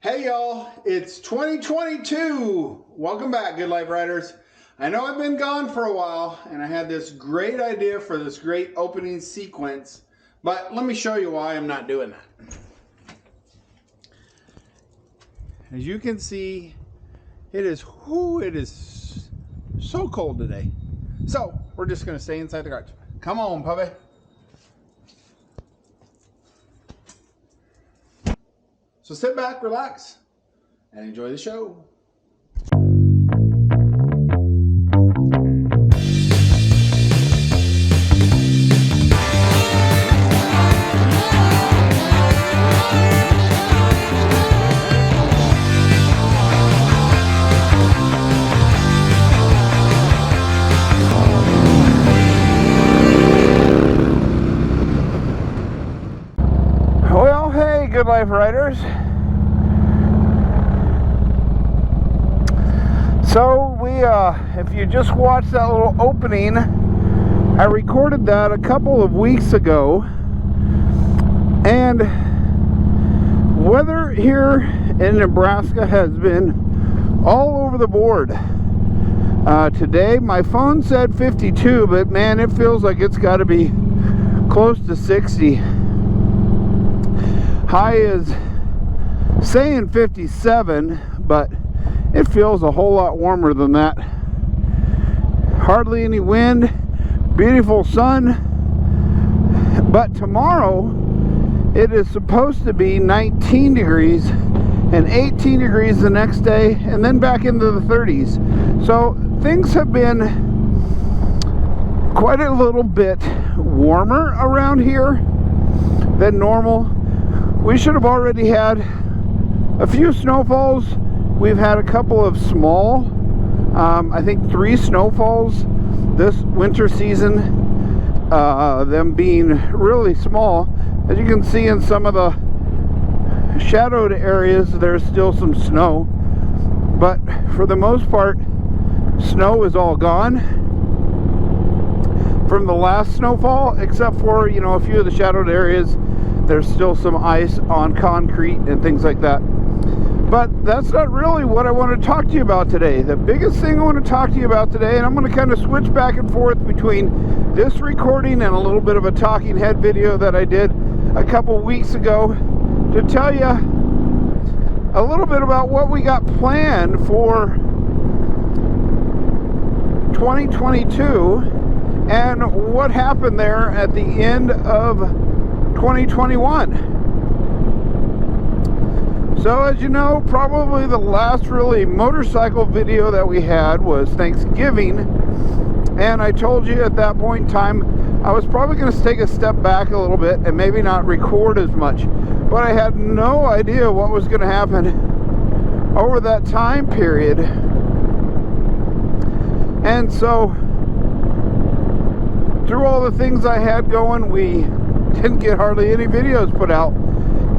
Hey y'all, it's 2022. Welcome back, Good Life Riders. I know I've been gone for a while and I had this great idea for this great opening sequence, but let me show you why I'm not doing that. As you can see, it is so cold today. So we're just gonna stay inside the garage. Come on, puppy. So sit back, relax, and enjoy the show. Well, hey, Good Life Riders. So if you just watched that little opening, I recorded that a couple of weeks ago, and weather here in Nebraska has been all over the board. Today my phone said 52, but man, it feels like it's got to be close to 60. High is saying 57, but it feels a whole lot warmer than that. Hardly any wind, beautiful sun, but tomorrow it is supposed to be 19 degrees and 18 degrees the next day, and then back into the 30s. So things have been quite a little bit warmer around here than normal. We should have already had a few snowfalls. We've had a couple of small, I think 3 snowfalls this winter season, them being really small. As you can see in some of the shadowed areas, there's still some snow, but for the most part, snow is all gone from the last snowfall, except for, you know, a few of the shadowed areas. There's still some ice on concrete and things like that. But that's not really what I want to talk to you about today. The biggest thing I want to talk to you about today, and I'm going to kind of switch back and forth between this recording and a little bit of a talking head video that I did a couple weeks ago, to tell you a little bit about what we got planned for 2022 and what happened there at the end of 2021. So as you know, probably the last really motorcycle video that we had was Thanksgiving, and I told you at that point in time I was probably going to take a step back a little bit and maybe not record as much, but I had no idea what was going to happen over that time period. And so through all the things I had going, we didn't get hardly any videos put out.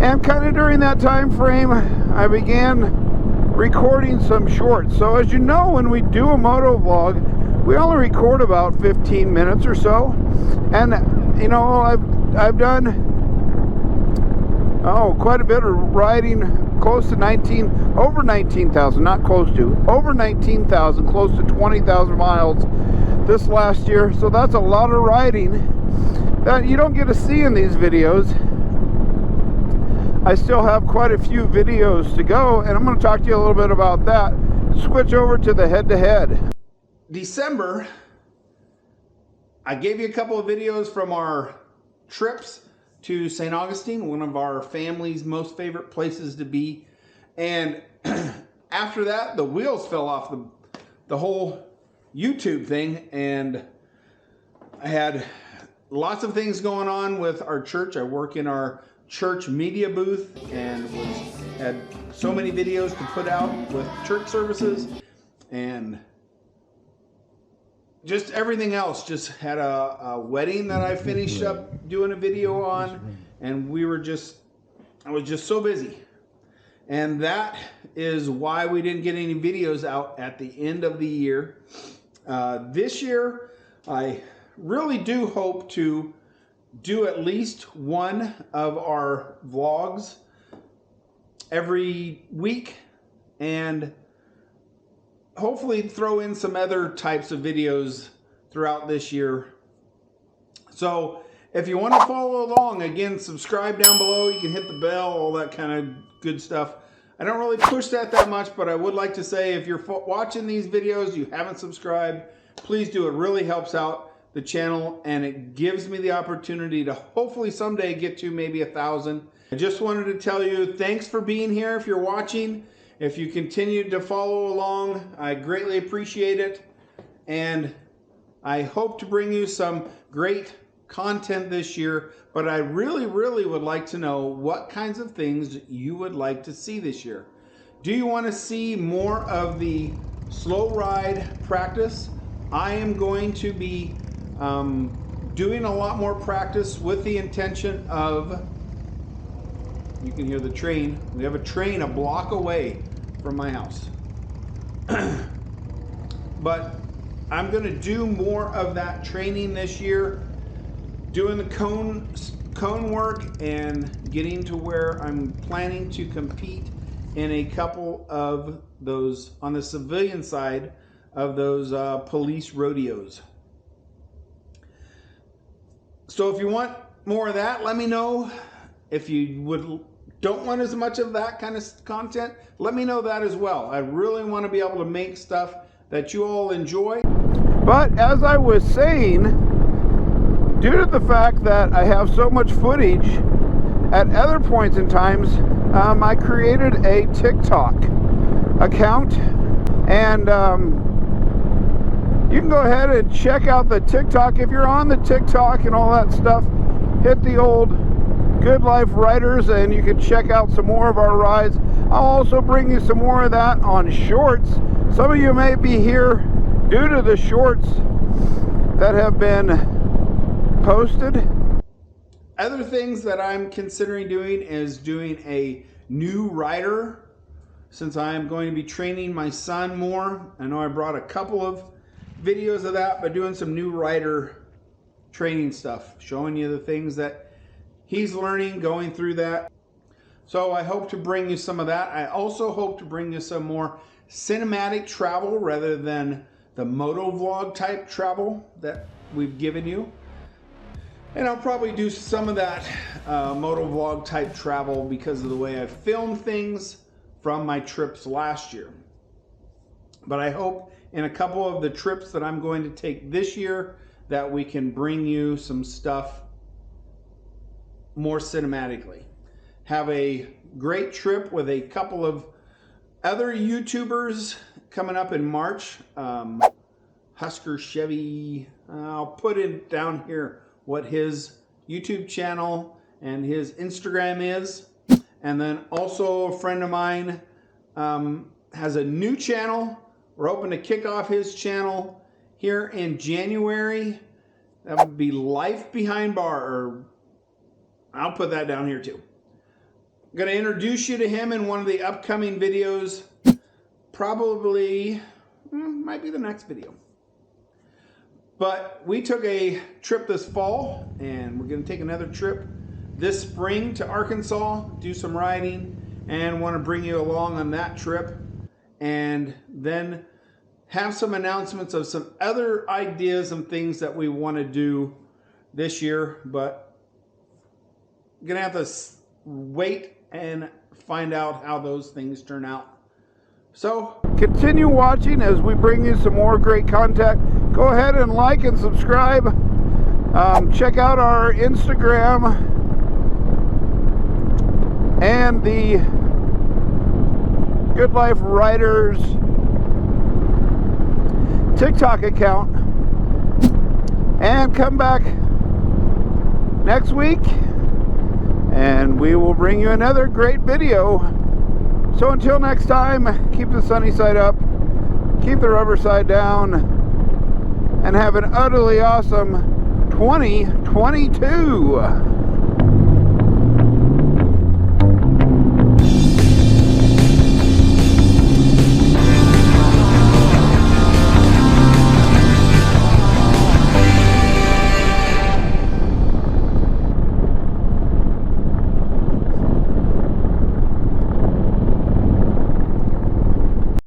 And kind of during that time frame, I began recording some shorts. So as you know, when we do a moto vlog, we only record about 15 minutes or so. And you know, I've done quite a bit of riding, close to over 19,000, not close to, over 19,000, close to 20,000 miles this last year. So that's a lot of riding that you don't get to see in these videos. I still have quite a few videos to go, and I'm going to talk to you a little bit about that. Switch over to the head-to-head. December, I gave you a couple of videos from our trips to St. Augustine, one of our family's most favorite places to be. And after that, the wheels fell off the whole YouTube thing, and I had lots of things going on with our church. I work in our church media booth and had so many videos to put out with church services, and just everything else. Just had a wedding that I finished up doing a video on, and I was just so busy. And that is why we didn't get any videos out at the end of the year. This year, I really do hope to do at least one of our vlogs every week, and hopefully throw in some other types of videos throughout this year. So if you want to follow along, again, subscribe down below. You can hit the bell, all that kind of good stuff. I don't really push that much, but I would like to say if you're watching these videos, you haven't subscribed, please do. It really helps out the channel, and it gives me the opportunity to hopefully someday get to maybe 1,000. I just wanted to tell you thanks for being here. If you're watching, if you continue to follow along, I greatly appreciate it, and I hope to bring you some great content this year, but I really would like to know what kinds of things you would like to see this year. Do you want to see more of the slow ride practice? I am going to be doing a lot more practice with the intention of, you can hear the train. We have a train a block away from my house. But I'm going to do more of that training this year, doing the cone work and getting to where I'm planning to compete in a couple of those, on the civilian side of those police rodeos. So if you want more of that, let me know. If you don't want as much of that kind of content, let me know that as well. I really want to be able to make stuff that you all enjoy. But as I was saying, due to the fact that I have so much footage at other points in times, I created a TikTok account, and you can go ahead and check out the TikTok. If you're on the TikTok and all that stuff, hit the old Good Life Riders and you can check out some more of our rides. I'll also bring you some more of that on shorts. Some of you may be here due to the shorts that have been posted. Other things that I'm considering doing is doing a new rider, since I am going to be training my son more. I know I brought a couple of videos of that, but doing some new rider training stuff, showing you the things that he's learning, going through that. So I hope to bring you some of that. I also hope to bring you some more cinematic travel rather than the motovlog type travel that we've given you. And I'll probably do some of that motovlog type travel because of the way I filmed things from my trips last year. But I hope in a couple of the trips that I'm going to take this year that we can bring you some stuff more cinematically. Have a great trip with a couple of other YouTubers coming up in March. Husker Chevy, I'll put it down here what his YouTube channel and his Instagram is. And then also a friend of mine has a new channel. We're hoping to kick off his channel here in January. That would be Life Behind Bar, or I'll put that down here too. I'm going to introduce you to him in one of the upcoming videos. Probably, might be the next video. But we took a trip this fall, and we're going to take another trip this spring to Arkansas, do some riding, and want to bring you along on that trip. And then have some announcements of some other ideas and things that we want to do this year. But I'm going to have to wait and find out how those things turn out. So continue watching as we bring you some more great content. Go ahead and like and subscribe. Check out our Instagram and the Good Life Riders TikTok account, and come back next week and we will bring you another great video. So until next time, keep the sunny side up, keep the rubber side down, and have an utterly awesome 2022.